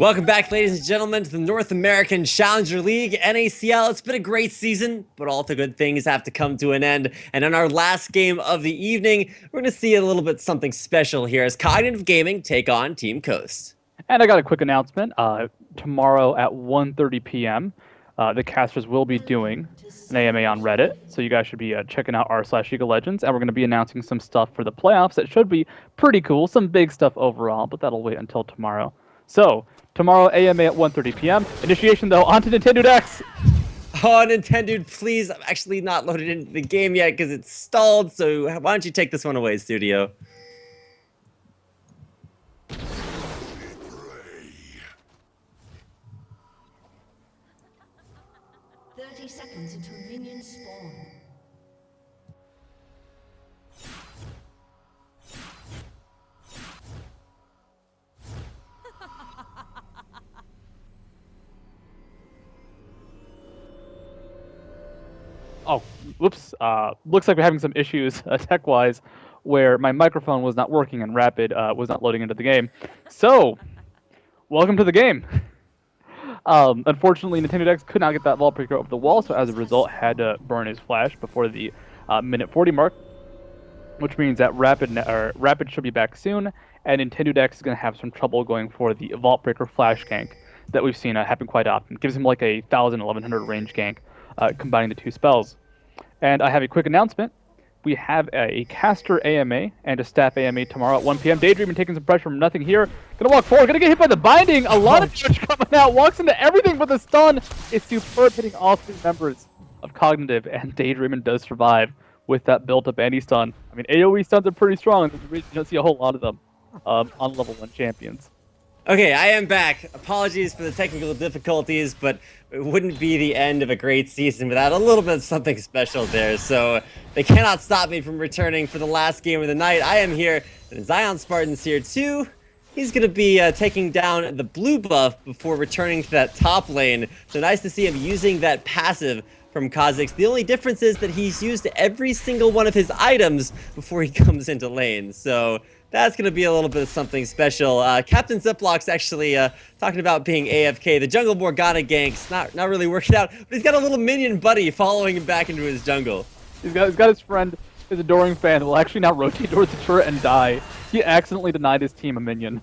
Welcome back, ladies and gentlemen, to the North American Challenger League, NACL. It's been a great season, but all the good things have to come to an end. And in our last game of the evening, we're going to see a little bit something special here as Cognitive Gaming take on Team Coast. And I got a quick announcement. Tomorrow at 1:30 p.m., the casters will be doing an AMA on Reddit, so you guys should be checking out r/League of Legends, and we're going to be announcing some stuff for the playoffs that should be pretty cool, some big stuff overall, but that'll wait until tomorrow. So, tomorrow AMA at 1:30 p.m. Initiation, though, onto Nintendo Dex. Oh, Nintendo, please. I'm actually not loaded into the game yet because it's stalled, so why don't you take this one away, Studio? 30 seconds until minions spawn. Oh, whoops. Looks like we're having some issues tech-wise where my microphone was not working and Rapid was not loading into the game. So, welcome to the game. Unfortunately, Nintendo Dex could not get that Vault Breaker over the wall, so as a result, had to burn his flash before the minute 40 mark, which means that Rapid should be back soon, and Nintendo Dex is going to have some trouble going for the Vault Breaker flash gank that we've seen happen quite often. It gives him like a 1,000-1,100 range gank, combining the two spells. And I have a quick announcement. We have a caster AMA and a staff AMA tomorrow at 1 p.m. Daydreaming taking some pressure from nothing here. Gonna walk forward, gonna get hit by the binding. A lot of damage coming out. Walks into everything but the stun. It's superb, hitting all three members of Cognitive, and Daydreaming does survive with that built-up anti-stun. I mean, AoE stuns are pretty strong. There's a reason you don't see a whole lot of them on level 1 champions. Okay, I am back. Apologies for the technical difficulties, but it wouldn't be the end of a great season without a little bit of something special there. So they cannot stop me from returning for the last game of the night. I am here, and Zion Spartan's here too. He's going to be taking down the blue buff before returning to that top lane. So nice to see him using that passive from Kha'Zix. The only difference is that he's used every single one of his items before he comes into lane. So that's going to be a little bit of something special. Captain Ziplock's actually talking about being AFK. The jungle Morgana gank's not really working out, but he's got a little minion buddy following him back into his jungle. He's got his friend, his adoring fan, who will actually now rotate towards the turret and die. He accidentally denied his team a minion.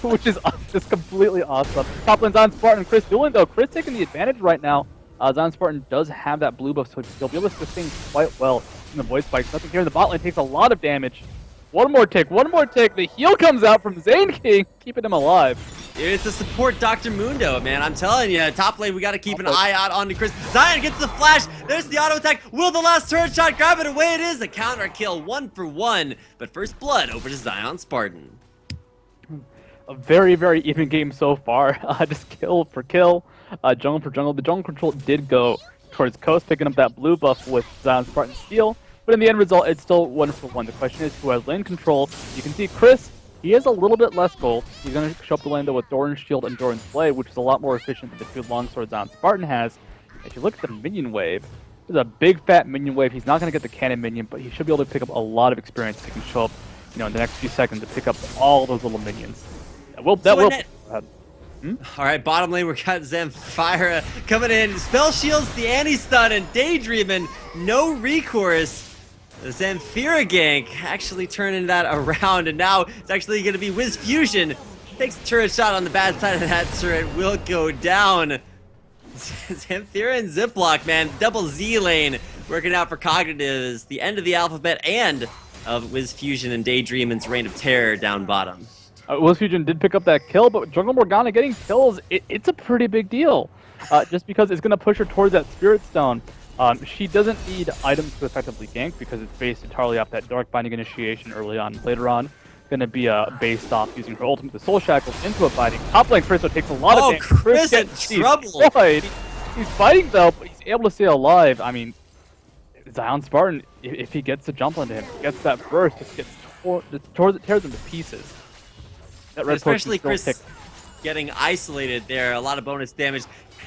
Which is just completely awesome. Top lane Zion Spartan, Chris dueling though. Chris taking the advantage right now. Zion Spartan does have that blue buff, so he'll be able to sustain quite well in the void spikes. Nothing here in the bot lane, takes a lot of damage. One more tick. The heal comes out from Zane King, keeping him alive. It's the support Dr. Mundo, man. I'm telling you, top lane, we got to keep an eye out on Chris. Zion gets the flash. There's the auto attack. Will the last turret shot grab it? Away it is. A counter kill, 1 for 1. But first blood over to Zion Spartan. A very, very even game so far. Just kill for kill, jungle for jungle. The jungle control did go towards Coast, picking up that blue buff with Zion Spartan steal. But in the end result, it's still 1 for 1. The question is who has lane control. You can see Chris, he has a little bit less gold. He's going to show up the lane though with Doran's shield and Doran's blade, which is a lot more efficient than the 2 longswords Zion Spartan has. If you look at the minion wave, there's a big fat minion wave. He's not going to get the cannon minion, but he should be able to pick up a lot of experience. He can show up, in the next few seconds to pick up all those little minions. All right, bottom lane, we got Zamfira coming in. Spell shields, the anti-stun, and Daydreaming. No recourse. The Zamfira gank actually turning that around, and now it's actually going to be Wiz Fusion. Takes the turret shot on the bad side of that turret, will go down. Zamfira and Ziplock, man, double Z lane working out for Cognitive is the end of the alphabet and of Wiz Fusion and Daydreaming's reign of terror down bottom. Wiz Fusion did pick up that kill, but Jungle Morgana getting kills, it's a pretty big deal. Just because it's going to push her towards that Spirit Stone. She doesn't need items to effectively gank because it's based entirely off that Dark Binding initiation early on. Later on, going to be based off using her ultimate, the Soul Shackles, into a fighting. Top lane Chris takes a lot of damage. Chris in trouble! He's fighting though, but he's able to stay alive. I mean, Zion Spartan, if he gets the jump onto him, gets that burst, it tears him to pieces. Especially Chris getting isolated there, a lot of bonus damage.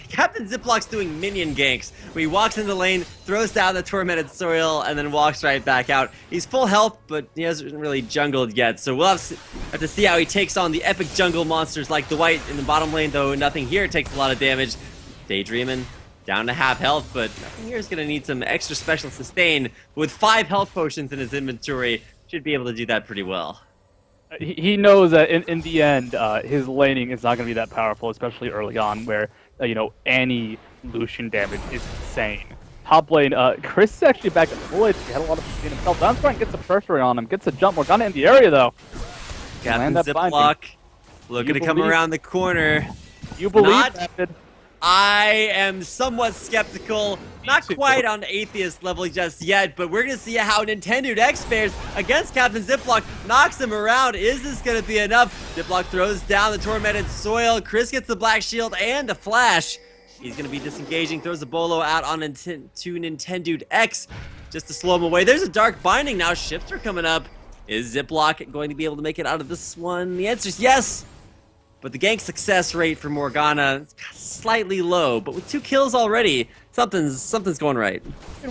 Captain Ziplock's doing minion ganks, where he walks into the lane, throws down the Tormented Soil, and then walks right back out. He's full health, but he hasn't really jungled yet, so we'll have to see how he takes on the epic jungle monsters like the White in the bottom lane, though nothing here takes a lot of damage. Daydreaming, down to half health, but nothing here is going to need some extra special sustain. With 5 health potions in his inventory, should be able to do that pretty well. He knows that in the end, his laning is not going to be that powerful, especially early on, where any Lucian damage is insane. Top lane, Chris is actually back at full HP. He had a lot of sustain himself. Downstrike gets the pressure on him, gets a jump. Morgana in the area though. Captain Ziplock looking to come around the corner. You believe, Rapid? I am somewhat skeptical, not quite on Atheist level just yet, but we're going to see how Nintendo X fares against Captain Ziplock, knocks him around. Is this going to be enough? Ziplock throws down the Tormented Soil. Chris gets the Black Shield and a Flash. He's going to be disengaging, throws the Bolo out on to Nintendo X just to slow him away. There's a Dark Binding now. Shifter coming up. Is Ziplock going to be able to make it out of this one? The answer is yes. But the gank success rate for Morgana is slightly low, but with 2 kills already, something's going right.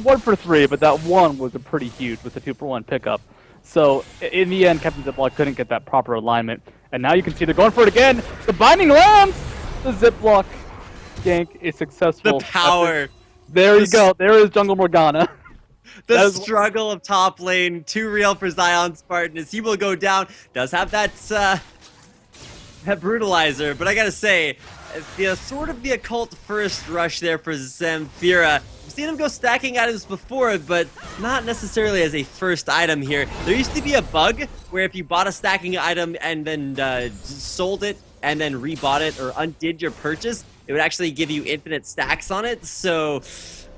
1 for 3, but that one was a pretty huge with the 2-for-1 pickup. So in the end, Captain Ziplock couldn't get that proper alignment, and now you can see they're going for it again. The binding lands. The Ziplock gank is successful. The power. There you go. There is Jungle Morgana. The struggle of top lane, too real for Zion Spartan as he will go down. Does have that brutalizer, but I gotta say, the sort of the occult first rush there for Zamfira. We've seen him go stacking items before, but not necessarily as a first item here. There used to be a bug where if you bought a stacking item and then sold it and then rebought it or undid your purchase, it would actually give you infinite stacks on it. So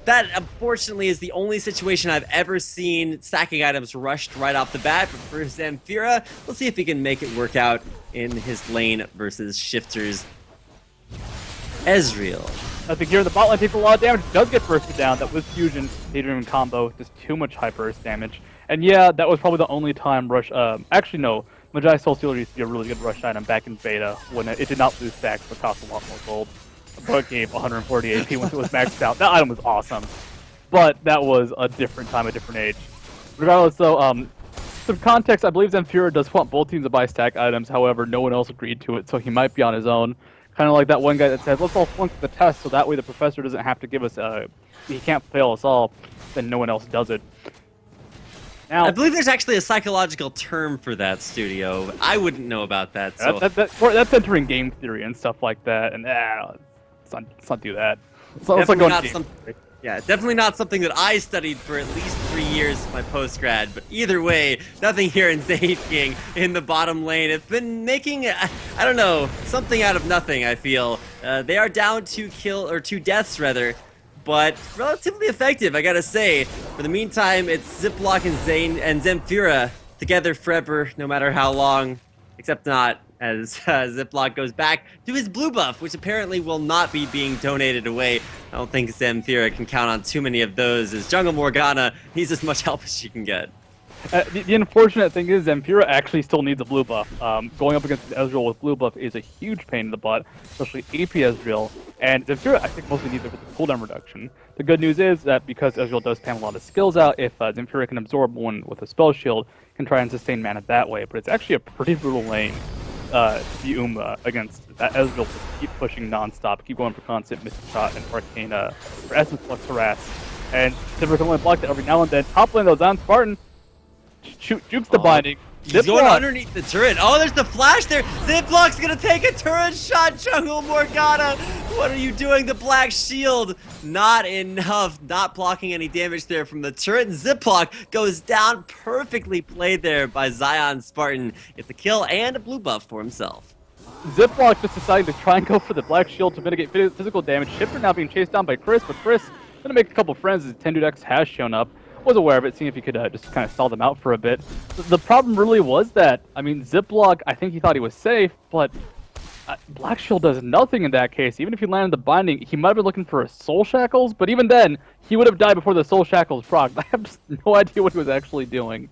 that, unfortunately, is the only situation I've ever seen stacking items rushed right off the bat. But for Zamfira, we'll see if he can make it work out in his lane versus Shifter's Ezreal. I think here the bot lane takes a lot of damage. Does get bursted down. That was Fusion, Daydream combo. Just too much high burst damage. And yeah, that was probably the only time Rush... actually, no. Magi Soul Stealer used to be a really good Rush item back in beta when it did not lose stacks but cost a lot more gold. But gave 140 AP once it was maxed out. That item was awesome. But that was a different time, a different age. Regardless, though, some context, I believe Zamfira does want both teams to buy stack items. However, no one else agreed to it, so he might be on his own. Kind of like that one guy that said, let's all flunk the test so that way the professor doesn't have to give us he can't fail us all, then no one else does it. Now, I believe there's actually a psychological term for that, Studio. I wouldn't know about that. So that's entering game theory and stuff like that, and let's not do that. Definitely not something that I studied for at least 3 years of my post-grad, but either way, nothing here in Zayt King in the bottom lane. It's been making, I don't know, something out of nothing, I feel. They are down 2 deaths, rather, but relatively effective, I gotta say. For the meantime, it's Ziplock and Zamfira together forever, no matter how long, except not, as Ziplock goes back to his blue buff, which apparently will not be being donated away. I don't think Zamfira can count on too many of those, as Jungle Morgana needs as much help as she can get. The unfortunate thing is Zamfira actually still needs a blue buff. Going up against Ezreal with blue buff is a huge pain in the butt, especially AP Ezreal, and Zamfira I think mostly needs it for the cooldown reduction. The good news is that because Ezreal does spam a lot of skills out, if Zamfira can absorb one with a spell shield, can try and sustain mana that way, but it's actually a pretty brutal lane. The against that Ezreal to keep pushing non-stop, keep going for constant missing shot and arcane for essence plus harass. And Zipper can only block that every now and then. Top lane though, Zion Spartan jukes the binding. He's going underneath the turret. Oh, there's the flash there. Ziplock's gonna take a turret shot. Jungle Morgana, what are you doing? The Black Shield, not enough. Not blocking any damage there from the turret. And Ziplock goes down. Perfectly played there by Zion Spartan. It's a kill and a blue buff for himself. Ziplock just decided to try and go for the Black Shield to mitigate physical damage. Shifter now being chased down by Chris, but Chris gonna make a couple friends as Tendudex has shown up. Was aware of it, seeing if he could just kind of stall them out for a bit. The problem really was that, I mean, Ziplock, I think he thought he was safe, but Black Shield does nothing in that case. Even if he landed the binding, he might have been looking for a Soul Shackles, but even then, he would have died before the Soul Shackles proc. I have just no idea what he was actually doing.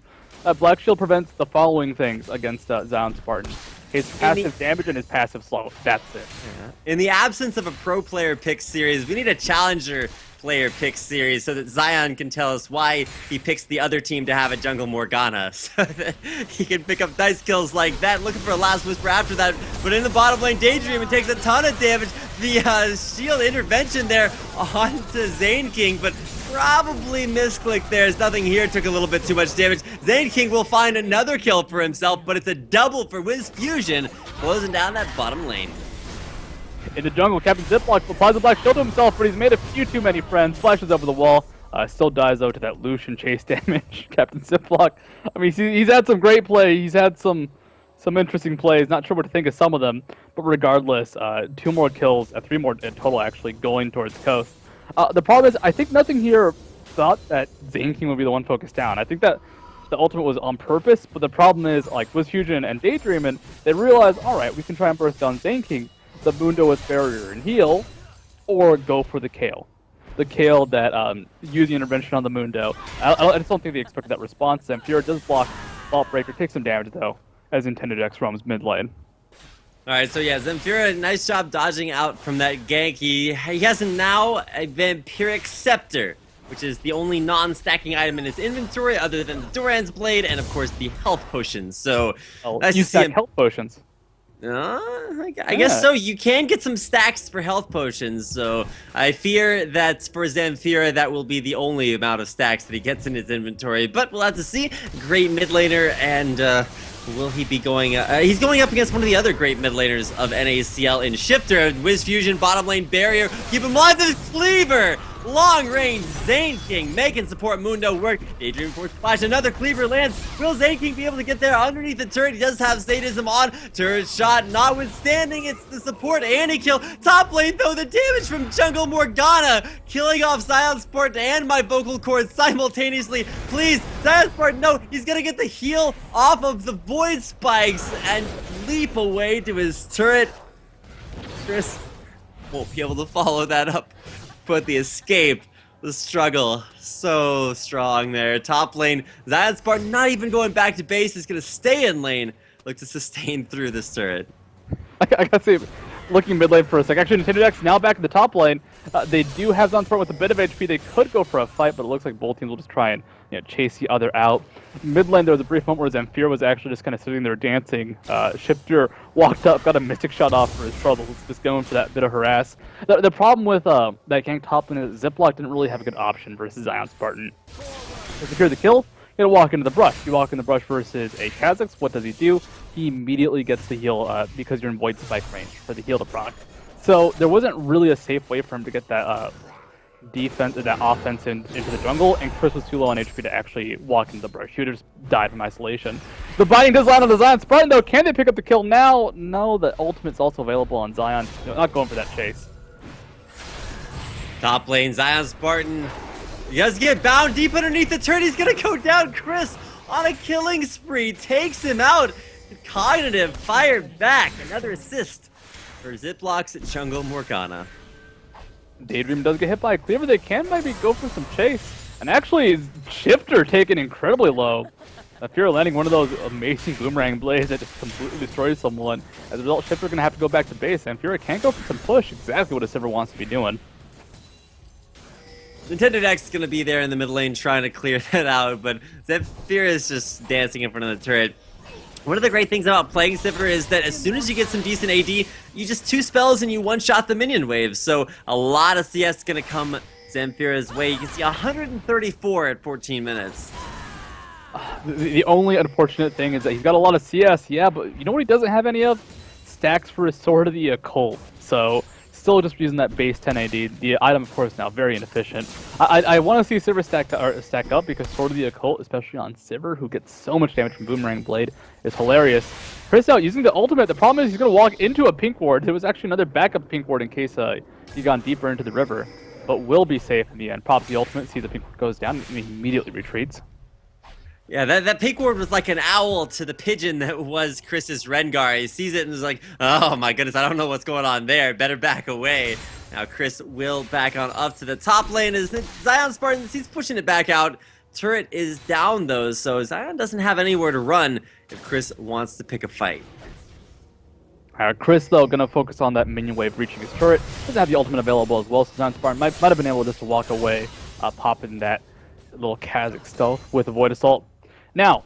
Black Shield prevents the following things against Zion Spartan. His passive damage and his passive slow. That's it. Yeah. In the absence of a pro player pick series, we need a challenger player pick series so that Zion can tell us why he picks the other team to have a jungle Morgana, so that he can pick up nice kills like that. Looking for a last whisper after that, but in the bottom lane, Daydream, it takes a ton of damage. The shield intervention there onto Zane King, but probably misclick there as nothing here took a little bit too much damage. Zane King will find another kill for himself, but it's a double for Wiz Fusion, closing down that bottom lane. In the jungle, Captain Ziploc applies the black shield to himself, but he's made a few too many friends. Flashes over the wall. Still dies, though, to that Lucian chase damage. Captain Ziploc, I mean, he's had some great play. He's had some interesting plays. Not sure what to think of some of them. But regardless, 2 more kills, 3 more in total, actually, going towards Coast. The problem is, I think nothing here thought that Zane King would be the one focused down. I think that the ultimate was on purpose, but the problem is, like, Wiz Fusion and Daydream, they realized, all right, we can try and burst down Zane King, the Mundo with barrier and heal, or go for the Kale. The Kale that use the intervention on the Mundo. I just don't think they expected that response. Zamfira does block Vault Breaker, takes some damage though, as intended X roams mid lane. Alright, so yeah, Zamfira, nice job dodging out from that gank. He has now a Vampiric Scepter, which is the only non-stacking item in his inventory other than the Doran's Blade and of course the health potions. So you stack health potions. I guess so. You can get some stacks for health potions, so I fear that for Zamfira that will be the only amount of stacks that he gets in his inventory, but we'll have to see. Great mid laner, and will he be going... he's going up against one of the other great mid laners of NACL in Shifter. Wiz Fusion, bottom lane barrier. Keep him alive, this Cleaver! Long range Zane King making support Mundo work. Daydream force flash, another Cleaver lands. Will Zane King be able to get there underneath the turret? He does have sadism on. Turret shot notwithstanding, it's the support and a kill. Top lane though, the damage from Jungle Morgana killing off Zion Sport and my vocal cords simultaneously. Please, Zion Sport, no, he's gonna get the heal off of the Void Spikes and leap away to his turret. Chris won't be able to follow that up. But the escape, the struggle, so strong there. Top lane, Zion Spartan not even going back to base, is going to stay in lane. Look to sustain through this turret. I gotta say, looking mid lane for a sec. Actually, Nintendo X now back in the top lane. They do have Zion Spartan with a bit of HP. They could go for a fight, but it looks like both teams will just try and chase the other out. Mid lane, there was a brief moment where Zamfira was actually just kind of sitting there dancing. Shifter walked up, got a Mystic Shot off for his troubles, just going for that bit of harass. The problem with that gank top lane is Ziploc didn't really have a good option versus Zion Spartan. To secure the kill, you gotta walk into the brush. You walk in the brush versus a Kha'Zix, what does he do? He immediately gets the heal because you're in Void Spike range for the heal to proc. So there wasn't really a safe way for him to get that that offense into the jungle, and Chris was too low on HP to actually walk into the brush. He would have just died from isolation. The binding does land on the Zion Spartan though. Can they pick up the kill now? No, the ultimate's also available on Zion. Not going for that chase. Top lane, Zion Spartan. He does get bound deep underneath the turret. He's gonna go down. Chris on a killing spree takes him out. Cognitive fired back. Another assist for Ziploc's Jungle Morgana. Daydream does get hit by a Cleaver. They can maybe go for some chase. And actually, Shifter taken incredibly low. Zamfira landing one of those amazing boomerang blades that just completely destroys someone. As a result, Shifter going to have to go back to base. Zamfira can't go for some push. Exactly what a Sivir wants to be doing. Nintendo X is going to be there in the mid lane trying to clear that out, but Zamfira is just dancing in front of the turret. One of the great things about playing Sivir is that as soon as you get some decent AD, you just 2 spells and you one-shot the minion wave. So a lot of CS is going to come Zamfira's way. You can see 134 at 14 minutes. The only unfortunate thing is that he's got a lot of CS, yeah, but you know what he doesn't have any of? Stacks for his Sword of the Occult. So still just using that base 10 AD. The item, of course, now very inefficient. I want to see Sivir stack up because Sword of the Occult, especially on Sivir, who gets so much damage from Boomerang Blade, is hilarious. Chris out using the ultimate. The problem is he's going to walk into a pink ward. There was actually another backup pink ward in case he gone deeper into the river, but will be safe in the end. Pops the ultimate, sees the pink ward goes down, and he immediately retreats. Yeah, that pink ward was like an owl to the pigeon that was Chris's Rengar. He sees it and is like, oh my goodness, I don't know what's going on there. Better back away. Now Chris will back on up to the top lane as Zion Spartans, he's pushing it back out. Turret is down though, so Zion doesn't have anywhere to run if Chris wants to pick a fight. Chris, though, going to focus on that minion wave reaching his turret. Doesn't have the ultimate available as well, so Zion Spartan might have been able just to walk away, popping that little Kazakh stealth with a Void Assault. Now,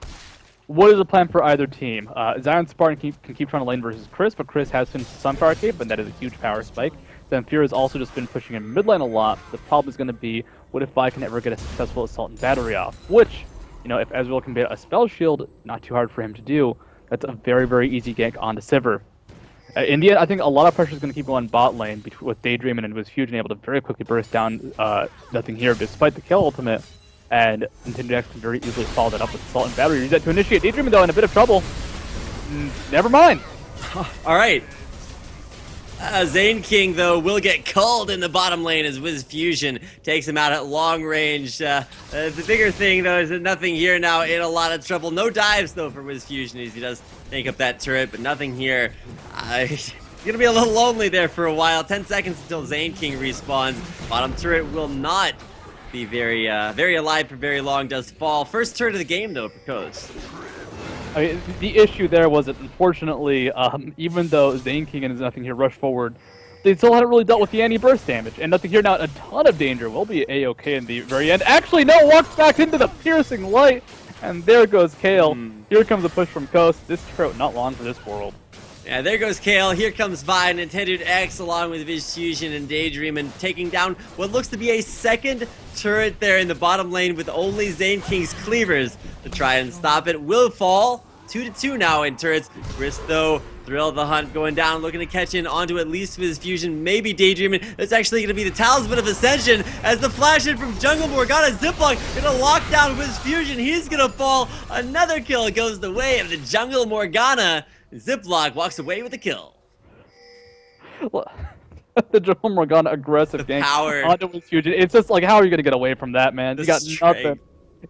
what is the plan for either team? Zion Spartan can keep trying to lane versus Chris, but Chris has finished Sunfire Cape, and that is a huge power spike. Zamfir has also just been pushing in mid lane a lot. The problem is going to be, what if Vi can ever get a successful Assault and Battery off? Which, you know, if Ezreal can get a Spell Shield, not too hard for him to do. That's a very, very easy gank onto Sivir. In the end, I think a lot of pressure is going to keep going bot lane with Daydream and Fusion able to very quickly burst down Nothing Here despite the kill ultimate. And Nintendo X can very easily follow that up with Assault and Battery. Use that to initiate. Daydream, though, in a bit of trouble. Never mind. All right. Zane King, though, will get culled in the bottom lane as Wiz Fusion takes him out at long range. The bigger thing, though, is that Nothing Here now in a lot of trouble. No dives, though, for Wiz Fusion as he does take up that turret, but Nothing Here. He's going to be a little lonely there for a while. 10 seconds until Zane King respawns. Bottom turret will not be very alive for very long, does fall. First turret of the game, though, for Coast. I mean, the issue there was that, unfortunately, even though Zane King and Nothing Here rushed forward, they still hadn't really dealt with the anti-burst damage. And Nothing Here now in a ton of danger. Will be A-okay in the very end. Actually, no! Walks back into the piercing light! And there goes Kale. Here comes a push from Coast. This turret not long for this world. Yeah, there goes Kale. Here comes Vi, Nintendo X, along with Viz Fusion and Daydream, and taking down what looks to be a second turret there in the bottom lane with only Zane King's cleavers to try and stop it. Will fall 2-2 now in turrets. Chris, though, Thrill of the Hunt going down, looking to catch in onto at least Viz Fusion, maybe Daydreaming. That's actually going to be the Talisman of Ascension as the flash in from Jungle Morgana. Ziploc going to lock down Viz Fusion. He's going to fall. Another kill goes the way of the Jungle Morgana. Ziploc walks away with the kill. The Jungle Morgana aggressive gank power onto Wiz Fusion. It's just like, how are you going to get away from that, man? You got nothing.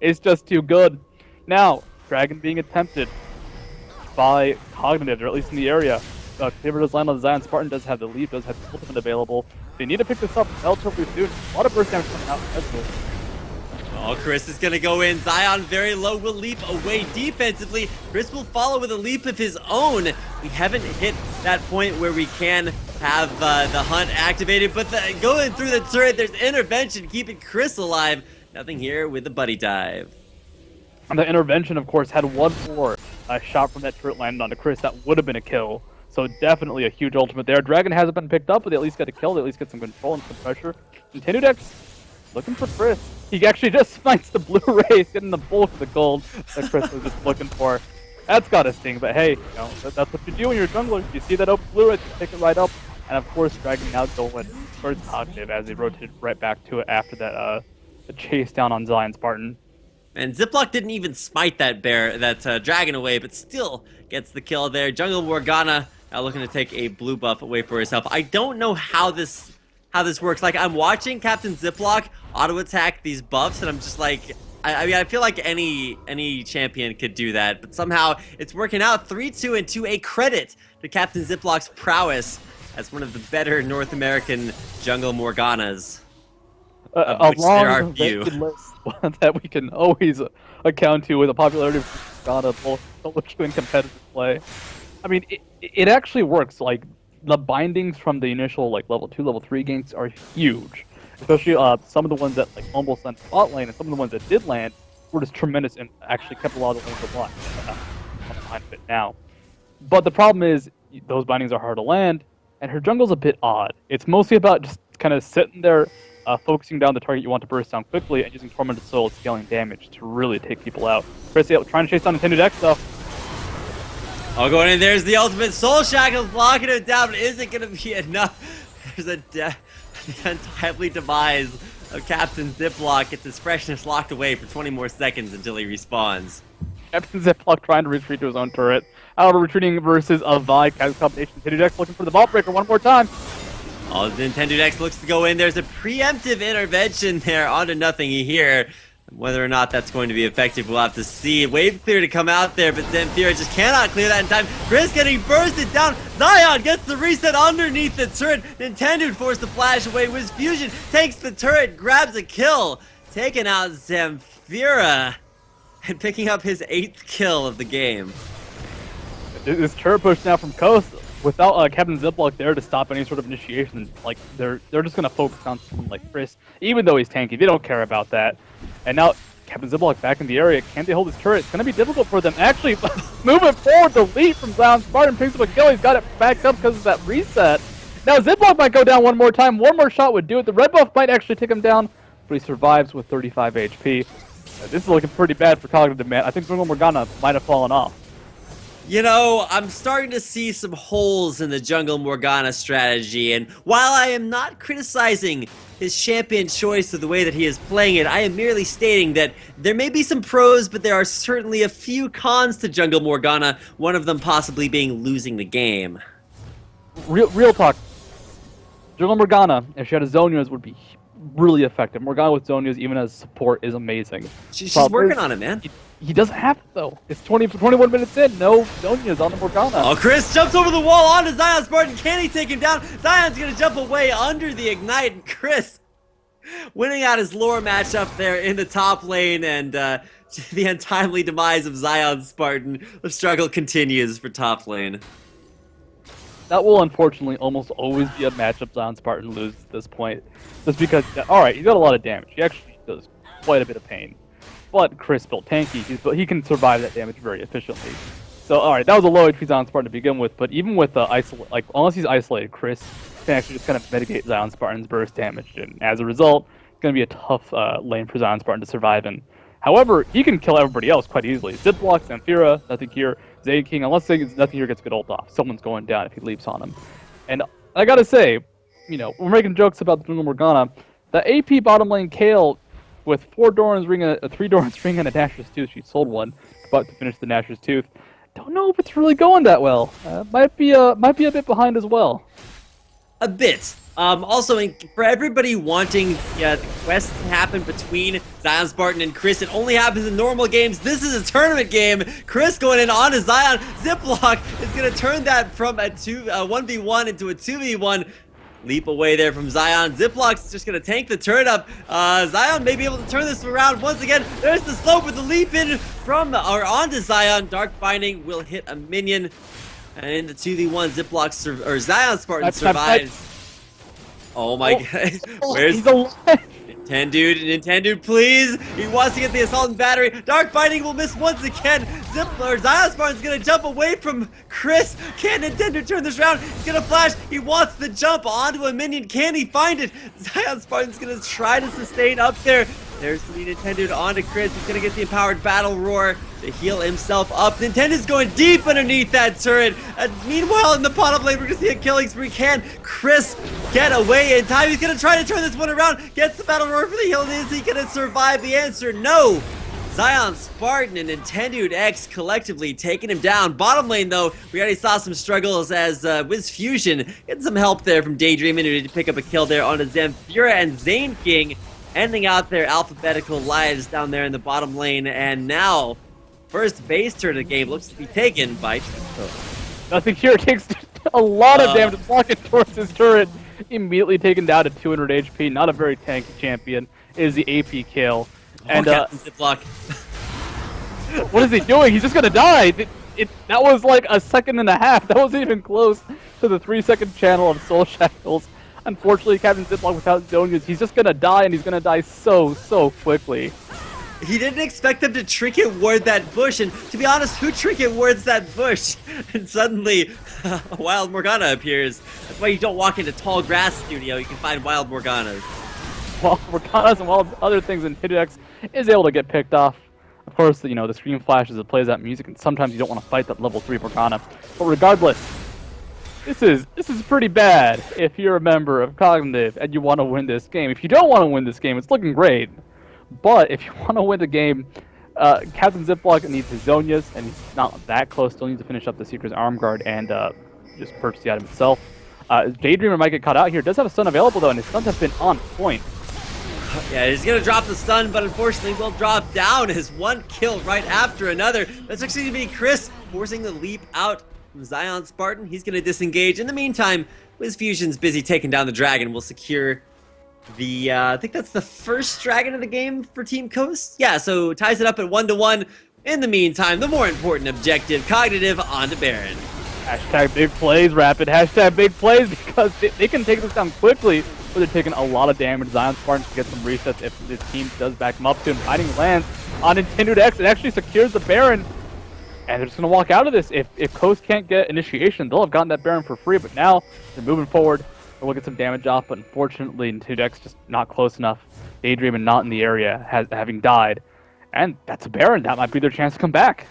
It's just too good. Now, Dragon being attempted by Cognitive, or at least in the area. Cleaver does land on Zion. Spartan does have the lead, does have the ultimate available. They need to pick this up relatively soon. A lot of burst damage coming out. That's good. Oh, Chris is going to go in. Zion very low, will leap away defensively. Chris will follow with a leap of his own. We haven't hit that point where we can have the hunt activated, but going through the turret, there's intervention keeping Chris alive. Nothing Here with the buddy dive. And the intervention, of course, had one more shot from that turret landed onto Chris. That would have been a kill. So definitely a huge ultimate there. Dragon hasn't been picked up, but they at least got a kill. They at least get some control and some pressure. Nintendo Dex looking for Chris. He actually just smites the blue rays, getting the bulk of the gold that Chris was just looking for. That's gotta sting, but hey, you know, that's what you do when you're a jungler. You see that open blue ray, you pick it right up. And of course, Dragon now going towards Cognitive as they rotated right back to it after that the chase down on Zion Spartan. And Ziploc didn't even smite that dragon away, but still gets the kill there. Jungle Morgana now looking to take a blue buff away for herself. I don't know how this works. Like, I'm watching Captain Ziploc auto attack these buffs, and I'm just like, I mean, I feel like any champion could do that, but somehow it's working out. 3-2 and 2, a credit to Captain Ziploc's prowess as one of the better North American Jungle Morganas. Of which there are few. List that we can always account to with a popularity of Morgana, both in competitive play. I mean, it actually works. Like, the bindings from the initial like level 2, level 3 ganks are huge. Especially some of the ones that like almost landed bot lane, and some of the ones that did land were just tremendous and actually kept a lot of the lanes alive. I'm behind it now. But the problem is those bindings are hard to land, and her jungle's a bit odd. It's mostly about just kind of sitting there, focusing down the target you want to burst down quickly, and using Tormented Soul scaling damage to really take people out. Chris trying to chase down Nintendo Dex stuff. Oh, going in, there's the ultimate Soul Shackle blocking it down, but is it going to be enough? There's the untimely demise of Captain Ziploc. Gets his freshness locked away for 20 more seconds until he respawns. Captain Ziploc trying to retreat to his own turret. However, retreating versus a Vi combination. Nintendo Dex looking for the Vault Breaker one more time. Oh, Nintendo Dex looks to go in. There's a preemptive intervention there onto Nothing Here. Whether or not that's going to be effective, we'll have to see. Wave clear to come out there, but Zamfir just cannot clear that in time. Chris getting bursted down. Zion gets the reset underneath the turret. Nintendo forced to flash away. Wiz Fusion takes the turret, grabs a kill, taking out Zamfira, and picking up his 8th kill of the game. This turret push now from Coast. without Captain Ziploc there to stop any sort of initiation, like they're just gonna focus on someone like Chris, even though he's tanky. They don't care about that. And now Captain Ziploc back in the area. Can they hold his turret? It's gonna be difficult for them. Actually, moving forward, the lead from Zion Spartan picks up a kill. He's got it backed up because of that reset. Now Ziploc might go down one more time. One more shot would do it. The red buff might actually take him down, but he survives with 35 HP. This is looking pretty bad for Cognitive, man. I think Jungle Morgana might have fallen off. You know, I'm starting to see some holes in the Jungle Morgana strategy, and while I am not criticizing his champion choice or the way that he is playing it, I am merely stating that there may be some pros, but there are certainly a few cons to Jungle Morgana, one of them possibly being losing the game. Real talk. Jungle Morgana, if she had a Zonia's, would be really effective. Morgana with Zonia's, even as support, is amazing. She's working on it, man. He doesn't have it, though. It's 21 minutes in. No Zonia's on the Morgana. Oh, Chris jumps over the wall onto Zion Spartan. Can he take him down? Zion's going to jump away under the Ignite. And Chris winning out his lore matchup there in the top lane. And the untimely demise of Zion Spartan. The struggle continues for top lane. That will unfortunately almost always be a matchup Zion Spartan loses at this point. Just because, alright, he's got a lot of damage. He actually does quite a bit of pain. But Chris built tanky, he can survive that damage very efficiently. So, alright, that was a low HP Zion Spartan to begin with, but even with unless he's isolated, Chris can actually just kind of mitigate Zion Spartan's burst damage, and as a result, it's going to be a tough lane for Zion Spartan to survive in. However, he can kill everybody else quite easily. Ziploc, Zamfira, Nothing Here, Zay King, unless Nothing Here gets a good ult off. Someone's going down if he leaps on him. And I gotta say, you know, we're making jokes about the Jungle Morgana. The AP bottom lane Kale, with 4 Doran's Ring, a 3 Doran's Ring, and a Nashor's Tooth, she sold one, but to finish the Nashor's Tooth. Don't know if it's really going that well. Might be a bit behind as well. A bit. Also, for everybody wanting the quest to happen between Zion Spartan and Chris, it only happens in normal games. This is a tournament game. Chris going in on to Zion. Ziploc is going to turn that from a 1v1 into a 2v1. Leap away there from Zion. Ziploc's just going to tank the turret up. Zion may be able to turn this around once again. There's the slope with the leap in from or onto Zion. Dark Binding will hit a minion. And in the 2v1, Ziploc or Zion Spartan survives. Oh my god. Where's Nintendude, please? He wants to get the assault and battery. Dark Binding will miss once again. Zion Spartan's gonna jump away from Chris. Can Nintendude turn this around? He's gonna flash. He wants to jump onto a minion. Can he find it? Zion Spartan's gonna try to sustain up there. There's the Nintendude onto Chris. He's gonna get the empowered battle roar to heal himself up. Nintendude's going deep underneath that turret. Meanwhile, in the bottom lane, we're gonna see a killing spree. Can Chris get away in time? He's gonna try to turn this one around. Gets the battle roar for the heal. Is he gonna survive? The answer, no. Zion Spartan and Nintendude X collectively taking him down. Bottom lane, though, we already saw some struggles as Wiz Fusion getting some help there from Daydreaming, who did pick up a kill there onto Zamfira and Zane King, ending out their alphabetical lives down there in the bottom lane. And now, first base turn of the game looks to be taken by Trisco. Nothing Here takes a lot of damage, blocking towards his turret. Immediately taken down to 200 HP. Not a very tanky champion. Is the AP kill. And Ziploc. What is he doing? He's just gonna die. That was like a second and a half. That wasn't even close to the 3-second channel of Soul Shackles. Unfortunately, Captain Ziploc without Zonia's, he's just gonna die, and he's gonna die so quickly. He didn't expect them to trinket ward that bush, and to be honest, who trinket wards that bush? And suddenly, a Wild Morgana appears. That's why you don't walk into tall grass studio, you can find Wild Morganas. Wild Morganas and wild other things, and Hidex is able to get picked off. Of course, you know, the screen flashes, it plays that music, and sometimes you don't want to fight that level 3 Morgana. But regardless, this is pretty bad if you're a member of Cognitive and you want to win this game. If you don't want to win this game, it's looking great. But if you want to win the game, Captain Ziploc needs his Zonias, and he's not that close. Still needs to finish up the Seeker's Arm Guard and just purchase the item itself. Daydreamer might get caught out here. Does have a stun available, though, and his stuns have been on point. Yeah, he's going to drop the stun, but unfortunately will drop down as one kill right after another. That's actually going to be Chris forcing the leap out from Zion Spartan. He's going to disengage. In the meantime, Wiz Fusion's busy taking down the dragon. We'll secure the, I think that's the first dragon of the game for Team Coast. Yeah, so ties it up at 1-1. In the meantime, the more important objective, Cognitive onto Baron. Hashtag big plays, Rapid. Hashtag big plays, because they can take this down quickly, but they're taking a lot of damage. Zion Spartans can get some resets if this team does back them up to him. Fighting lands on Nintendo X. It actually secures the Baron, and they're just going to walk out of this. If Coast can't get initiation, they'll have gotten that Baron for free, but now they're moving forward. We'll get some damage off, but unfortunately, Nintendo X just not close enough. Daydream not in the area, having died. And that's a Baron. That might be their chance to come back.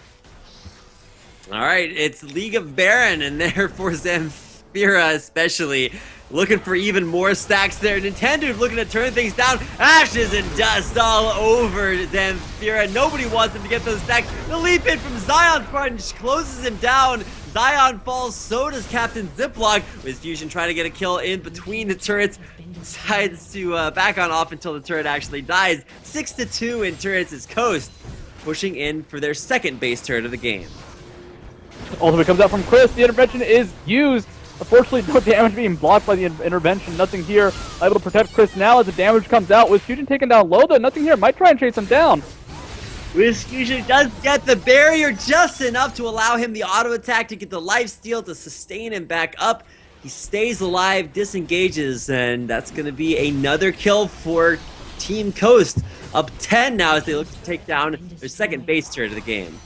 All right, it's League of Baron, and there for Zamfira especially. Looking for even more stacks there. Nintendo looking to turn things down. Ashes and dust all over Zamfira. Nobody wants him to get those stacks. The leap in from Zion Punch closes him down. Zion falls, so does Captain Ziploc. With Fusion trying to get a kill in between the turrets. Decides to back on off until the turret actually dies. 6-2 in turrets is Coast, pushing in for their second base turret of the game. Ultimate comes out from Chris. The intervention is used. Unfortunately, no damage being blocked by the intervention. Nothing here able to protect Chris now as the damage comes out. With Fusion taken down low, though, nothing here. Might try and chase him down. Wiz Fusion does get the barrier just enough to allow him the auto attack to get the lifesteal to sustain him back up. He stays alive, disengages, and that's going to be another kill for Team Coast. Up 10 now as they look to take down their second base turret of the game.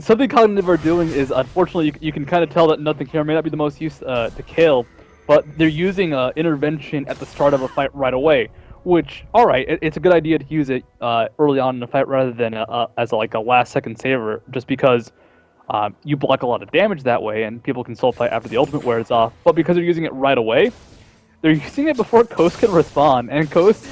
Something Cognitive are doing is, unfortunately, you can kind of tell that nothing here may not be the most use to kill, but they're using intervention at the start of a fight right away. Which, all right, it's a good idea to use it early on in a fight rather than as a last-second saver, just because you block a lot of damage that way, and people can soul fight after the ultimate wears off. But because they're using it right away, they're using it before Coast can respond, and Coast,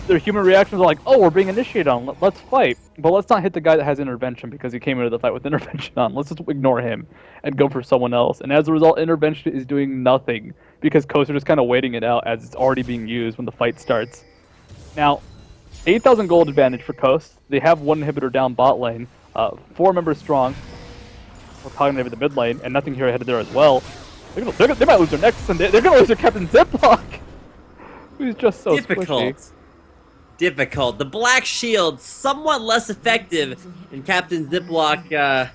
their human reactions are like, oh, we're being initiated on, let's fight. But let's not hit the guy that has intervention because he came into the fight with intervention on. Let's just ignore him and go for someone else. And as a result, intervention is doing nothing because Coast are just kind of waiting it out as it's already being used when the fight starts. Now, 8,000 gold advantage for Coast. They have one inhibitor down bot lane, 4 members strong for Cognitive in the mid lane, and nothing here headed there as well. They might lose their Nexus, and they're going to lose their Captain Ziploc, who's just so squishy. Difficult. The Black Shield, somewhat less effective than Captain Ziploc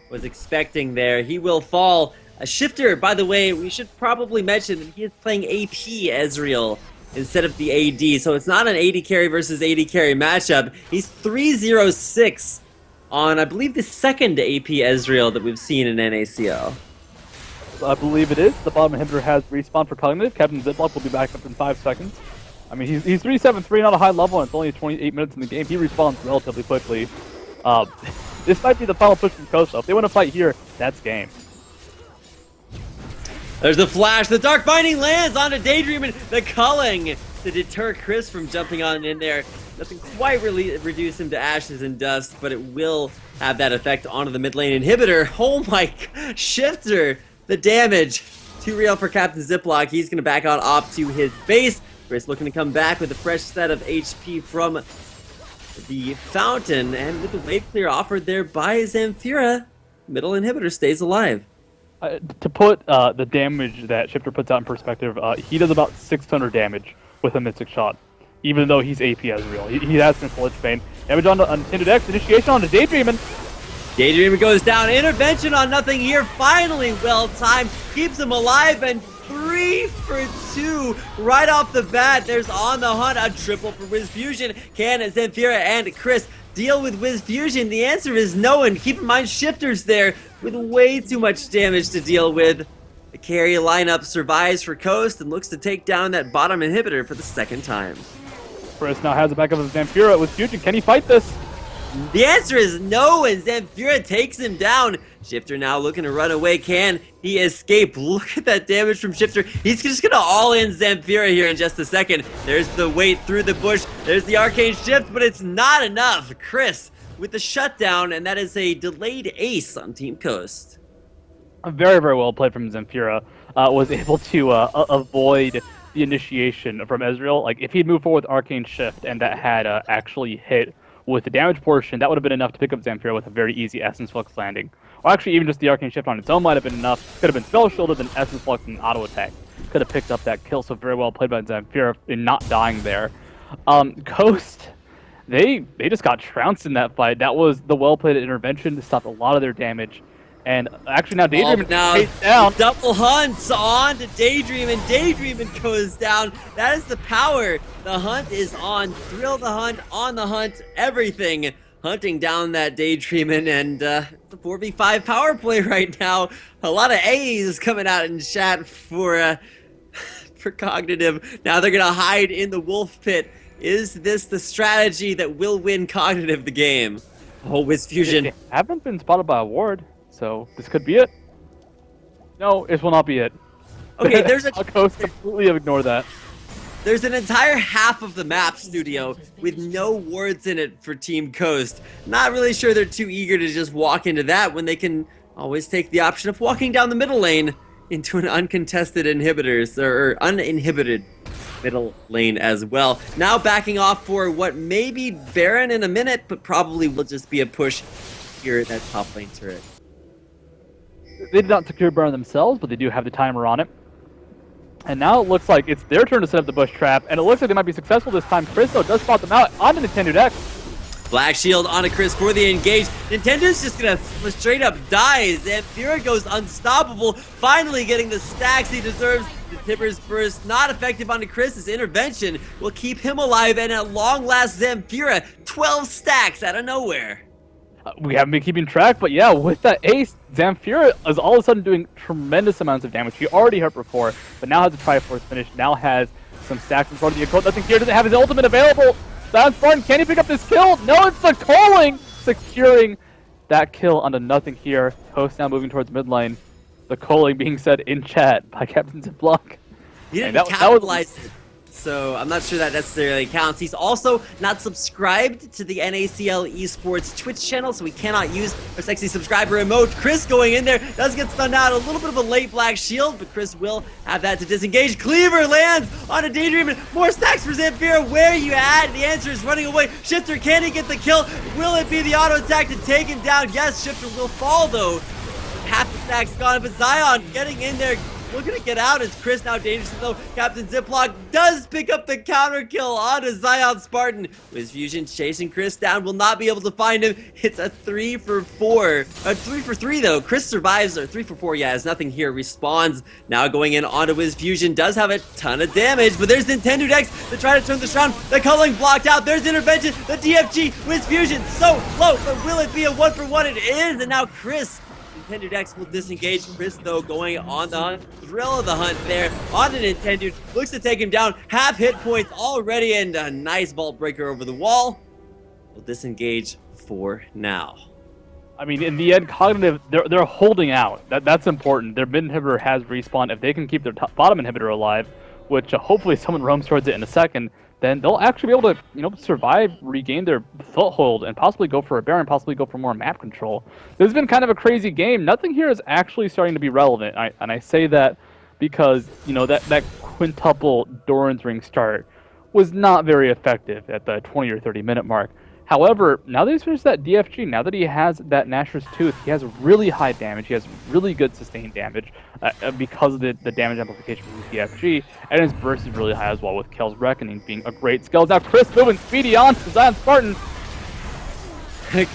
was expecting there. He will fall. A Shifter, by the way, we should probably mention that he is playing AP Ezreal instead of the AD, so it's not an AD carry versus AD carry matchup. He's 3-0-6 on, I believe, the second AP Ezreal that we've seen in NACL. I believe it is. The bottom inhibitor has respawned for Cognitive. Captain Ziploc will be back up in 5 seconds. I mean, he's 3-7-3, not a high level, and it's only 28 minutes in the game. He respawns relatively quickly. This might be the final push from Coast, though. If they want to fight here, that's game. There's the flash. The Dark Binding lands onto Daydream, and the culling to deter Chris from jumping on in there. Doesn't quite really reduce him to ashes and dust, but it will have that effect onto the mid lane inhibitor. Oh my God. Shifter, the damage. Too real for Captain Ziploc. He's going to back on off to his base. Chris looking to come back with a fresh set of HP from the fountain, and with the wave clear offered there by Zamfira, middle inhibitor stays alive. To put the damage that Shifter puts out in perspective, he does about 600 damage with a Mystic Shot, even though he's AP Ezreal. He has been Lich Bane. Damage on Nintendo X, initiation on the Daydreamin'. Daydreamin' goes down, intervention on nothing here, finally well timed, keeps him alive, and 3 for 2 right off the bat. There's On the Hunt, a triple for Wiz Fusion. Can Zamfira and Chris deal with Wiz Fusion? The answer is no, and keep in mind Shifter's there with way too much damage to deal with. The carry lineup survives for Coast and looks to take down that bottom inhibitor for the second time. Chris now has the backup of Zamfira with Fusion. Can he fight this? The answer is no, and Zamfira takes him down. Shifter now looking to run away. Can he escape? Look at that damage from Shifter. He's just going to all-in Zamfira here in just a second. There's the weight through the bush. There's the arcane shift, but it's not enough. Chris with the shutdown, and that is a delayed ace on Team Coast. Very, very well played from Zamfira. Was able to avoid the initiation from Ezreal. Like, if he'd moved forward with arcane shift and that had actually hit with the damage portion, that would have been enough to pick up Zamfira with a very easy Essence Flux landing. Or actually, even just the Arcane Shift on its own might have been enough. Could have been Spell Shielded, then Essence Flux and Auto Attack. Could have picked up that kill, so very well played by Zamfira in not dying there. Coast, they just got trounced in that fight. That was the well-played intervention to stop a lot of their damage. And actually now Daydream is now chased down. double hunts on to Daydream, and Daydream goes down. That is the power. The hunt is on. Thrill the hunt, on the hunt, everything. Hunting down that Daydreamin', and the 4v5 power play right now. A lot of A's coming out in chat for Cognitive. Now they're gonna hide in the wolf pit. Is this the strategy that will win Cognitive the game? Oh, Wiz Fusion. They haven't been spotted by a ward, so this could be it. No, this will not be it. Okay, there's a Ghost completely ignore that. There's an entire half of the map, Studio, with no wards in it for Team Coast. Not really sure they're too eager to just walk into that when they can always take the option of walking down the middle lane into an uncontested inhibitors, or uninhibited middle lane as well. Now backing off for what may be Baron in a minute, but probably will just be a push here at that top lane turret. They did not secure Baron themselves, but they do have the timer on it. And now it looks like it's their turn to set up the bush trap, and it looks like they might be successful this time. Chris, though, does spot them out on the Nintendo deck. Black Shield onto Chris for the engage. Nintendo's just gonna straight up die. Zamfira goes unstoppable, finally getting the stacks he deserves. The Tipper's burst not effective onto Chris. His intervention will keep him alive, and at long last, Zamfira 12 stacks out of nowhere. We haven't been keeping track, but yeah, with that ace, Zamfira is all of a sudden doing tremendous amounts of damage. He already hurt before, but now has a Triforce finish, now has some stacks in front of the occult. Nothing here, doesn't have his ultimate available. That's fun. Can he pick up this kill? No, it's the calling securing that kill onto nothing here. Host now moving towards mid lane. The calling being said in chat by Captain Ziploc. He didn't capitalize it, so I'm not sure that necessarily counts. He's also not subscribed to the NACL Esports Twitch channel, so we cannot use our sexy subscriber emote. Chris going in there does get stunned out. A little bit of a late Black Shield, but Chris will have that to disengage. Cleaver lands on a Daydream, and more stacks for Zamfira. Where are you at? The answer is running away. Shifter, can he get the kill? Will it be the auto attack to take him down? Yes, Shifter will fall though. Half the stack's gone, but Zion getting in there, looking to get out as Chris now dangerous though. Captain Ziploc does pick up the counter kill onto Zion Spartan. Wiz Fusion chasing Chris down, will not be able to find him. It's a 3 for 4. A 3 for 3 though. Chris survives, or 3 for 4, yeah, has nothing here. Respawns. Now going in onto Wiz Fusion, does have a ton of damage, but there's Nintendo Dex to try to turn this around. The culling blocked out. There's intervention. The DFG, Wiz Fusion so low, but will it be a 1 for 1? It is, and now Chris. Nintendo Dex will disengage. Chris, though, going on the hunt. Thrill of the hunt there on the Nintendo. Looks to take him down. Half hit points already, and a nice vault breaker over the wall. Will disengage for now. I mean, in the end, Cognitive, they're holding out. That's important. Their mid inhibitor has respawned. If they can keep their bottom inhibitor alive, which hopefully someone roams towards it in a second, then they'll actually be able to, survive, regain their foothold, and possibly go for a Baron, possibly go for more map control. This has been kind of a crazy game. Nothing here is actually starting to be relevant, and I say that because, that quintuple Doran's Ring start was not very effective at the 20 or 30 minute mark. However, now that he's finished that DFG, now that he has that Nashor's Tooth, he has really high damage. He has really good sustained damage because of the damage amplification from the DFG, and his burst is really high as well, with Kel's Reckoning being a great skill. Now Chris moving speedy on to Zion Spartan.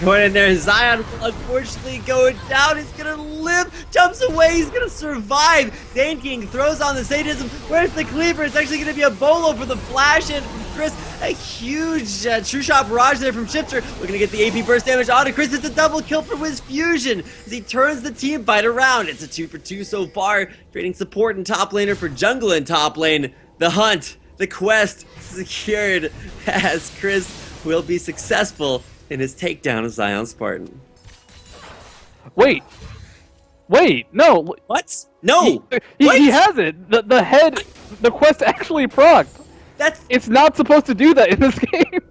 Going in there, Zion will unfortunately go down. He's gonna live, jumps away, he's gonna survive. Zane King throws on the sadism. Where's the cleaver? It's actually gonna be a bolo for the flash in from Chris. A huge true shot barrage there from Shifter. We're gonna get the AP burst damage onto Chris. It's a double kill for Wiz Fusion as he turns the team fight around. It's a 2 for 2 so far, trading support and top laner for jungle in top lane. The hunt, the quest secured as Chris will be successful in his takedown of Zion Spartan. Wait, no. What? No! He has it. The quest actually procced. It's not supposed to do that in this game.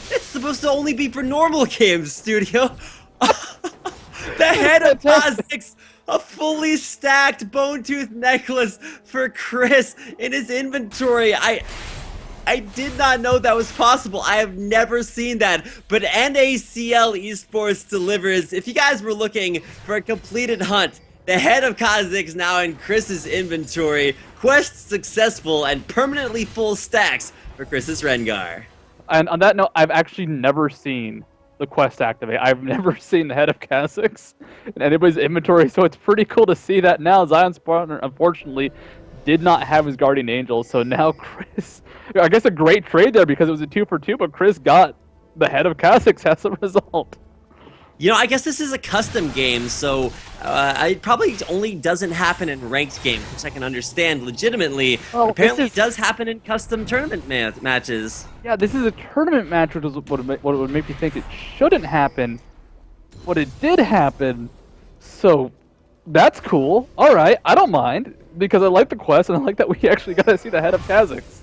It's supposed to only be for normal games, Studio. The head of Kha'Zix, a fully stacked bone tooth necklace for Chris in his inventory. I did not know that was possible. I have never seen that, but NACL Esports delivers. If you guys were looking for a completed hunt, the head of Kha'Zix now in Chris's inventory. Quest successful and permanently full stacks for Chris's Rengar. And on that note, I've actually never seen the quest to activate. I've never seen the head of Kha'Zix in anybody's inventory, so it's pretty cool to see that now. Zion's partner, unfortunately, did not have his Guardian Angel, so now Chris, I guess a great trade there because it was a 2-for-2, but Chris got the head of Kha'Zix as a result. You know, I guess this is a custom game, so it probably only doesn't happen in ranked games, which I can understand legitimately. Well, Apparently, it does happen in custom tournament matches. Yeah, this is a tournament match, which is what it would make me think it shouldn't happen, but it did happen, so that's cool. All right, I don't mind, because I like the quest, and I like that we actually got to see the head of Kha'Zix.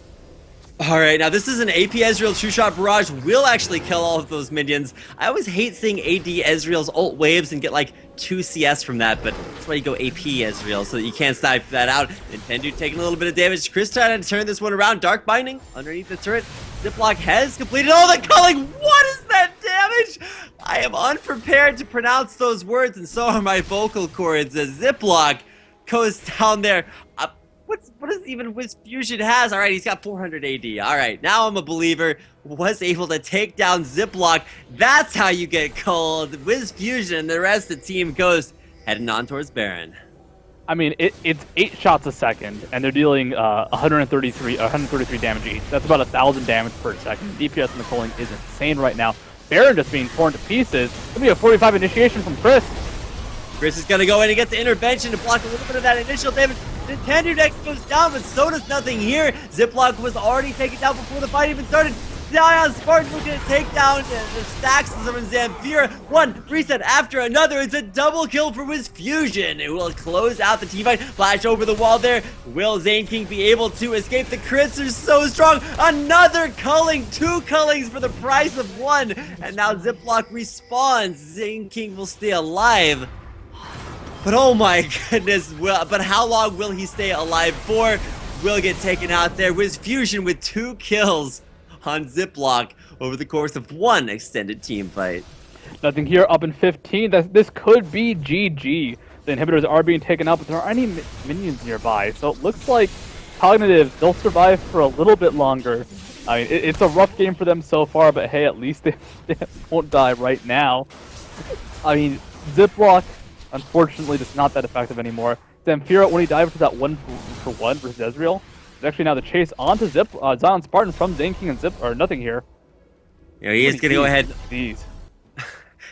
All right, now this is an AP Ezreal two-shot barrage. Will actually kill all of those minions. I always hate seeing AD Ezreal's ult waves and get like 2 CS from that, but that's why you go AP Ezreal, so that you can't snipe that out. Nintendo taking a little bit of damage. Chris trying to turn this one around. Dark Binding underneath the turret. Ziploc has completed all the culling. What is that damage? I am unprepared to pronounce those words, and so are my vocal cords as Ziploc goes down there. What is even Wiz Fusion has? All right, he's got 400 AD. All right, now I'm a believer. Was able to take down Ziploc. That's how you get cold. Wiz Fusion, the rest of the team Ghost heading on towards Baron. I mean, it's 8 shots a second, and they're dealing 133 damage each. That's about 1,000 damage per second. DPS in the culling is insane right now. Baron just being torn to pieces. It'll be a 45 initiation from Chris. Chris is going to go in and get the intervention to block a little bit of that initial damage. Nintendo Dex goes down, but so does nothing here. Ziploc was already taken down before the fight even started. Zion Spartan looking to take down the stacks of Zamfira. One reset after another. It's a double kill for Wiz Fusion. It will close out the team fight. Flash over the wall there. Will Zane King be able to escape? The crits are so strong. Another culling. 2 cullings for the price of 1. And now Ziploc respawns. Zane King will stay alive. But oh my goodness, but how long will he stay alive for? Will get taken out there. Wiz Fusion with 2 kills on Ziploc over the course of 1 extended team fight. Nothing here, up in 15. This could be GG. The inhibitors are being taken out, but there aren't any minions nearby. So it looks like Cognitive, they'll survive for a little bit longer. I mean, it's a rough game for them so far, but hey, at least they won't die right now. I mean, Ziploc, unfortunately, just not that effective anymore. Zamfira, when he dived for that 1-for-1 versus Ezreal, is actually now the chase onto Zion Spartan from Zane King and nothing here. Yeah, he is going to go ahead. These.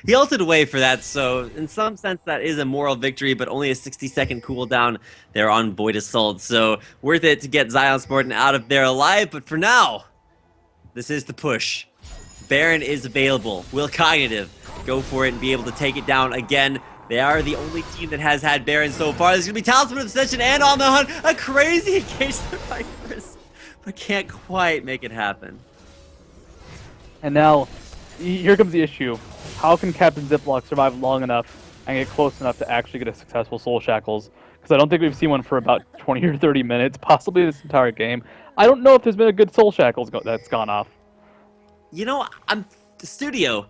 He ulted away for that, so in some sense that is a moral victory, but only a 60-second cooldown there on Void Assault. So worth it to get Zion Spartan out of there alive, but for now, this is the push. Baron is available. Will Cognitive go for it and be able to take it down again? They are the only team that has had Baron so far. There's going to be Talisman of Ascension and On the Hunt. A crazy engagement by Chris, but can't quite make it happen. And now, here comes the issue. How can Captain Ziploc survive long enough and get close enough to actually get a successful Soul Shackles? Because I don't think we've seen one for about 20 or 30 minutes, possibly this entire game. I don't know if there's been a good Soul Shackles that's gone off. You know, the studio.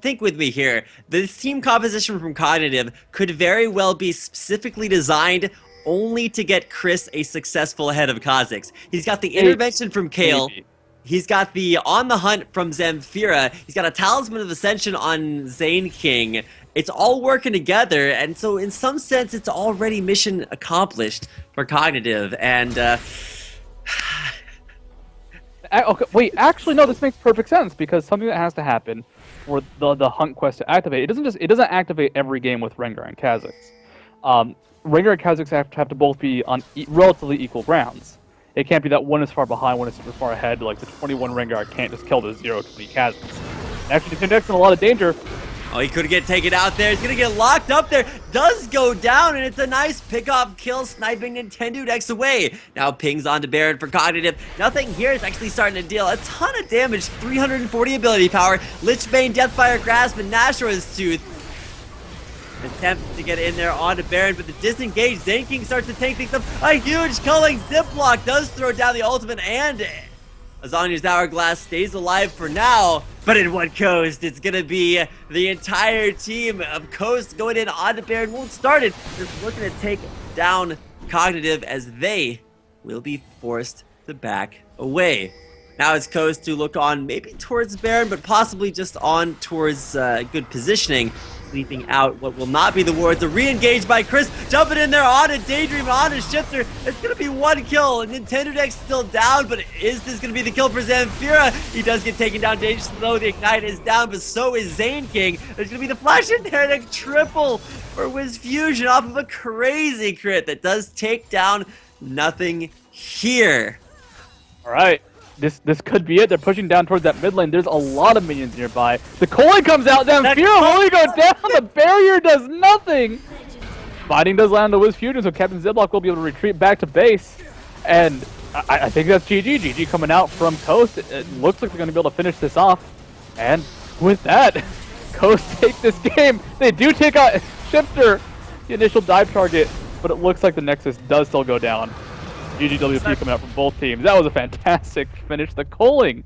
Think with me here. The team composition from Cognitive could very well be specifically designed only to get Chris a successful head of Kha'Zix. He's got the intervention from Kale. Maybe. He's got the On the Hunt from Zamfira. He's got a Talisman of Ascension on Zane King. It's all working together, and so in some sense, it's already mission accomplished for Cognitive. And Okay, wait, actually, no, this makes perfect sense because something that has to happen for the hunt quest to activate, it doesn't activate every game with Rengar and Kha'Zix. Rengar and Kha'Zix have to both be on relatively equal grounds. It can't be that one is far behind, one is super far ahead. Like the 21 Rengar can't just kill the 0-20 Kha'Zix. Actually, Tindex in a lot of danger. oh, he could get taken out there. He's gonna get locked up there. Does go down, and it's a nice pick-off kill, sniping Nintendo Dex away. Now pings onto Baron for Cognitive. Nothing here is actually starting to deal a ton of damage. 340 ability power. Lichbane, Deathfire Grasp, and Nashura's Tooth. Attempt to get in there onto Baron, but the disengaged Zane King starts to take things up. A huge culling Ziploc does throw down the ultimate, and Azania's Hourglass stays alive for now. But in what Coast? It's gonna be the entire team of Coast going in onto Baron. Won't start it. Just looking to take down Cognitive as they will be forced to back away. Now it's Coast to look on maybe towards Baron, but possibly just on towards good positioning. Sleeping out what will not be the wards. A re-engage by Chris, jumping in there on a Daydream, on a Shifter. It's going to be one kill, and Nintendo Deck's still down, but is this going to be the kill for Zamfira? He does get taken down dangerously though. The Ignite is down, but so is Zane King. There's going to be the flash in there, and a triple for Wiz Fusion off of a crazy crit that does take down nothing here. All right. This could be it. They're pushing down towards that mid lane. There's a lot of minions nearby. The Koi comes out. Zamfira only go down. The barrier does nothing. Fighting does land on Wiz Fusion, so Captain Ziblock will be able to retreat back to base. And I think that's GG. GG coming out from Coast. It looks like they're going to be able to finish this off. And with that, Coast take this game. They do take out Shifter, the initial dive target, but it looks like the Nexus does still go down. GGWP coming out from both teams. That was a fantastic finish. The culling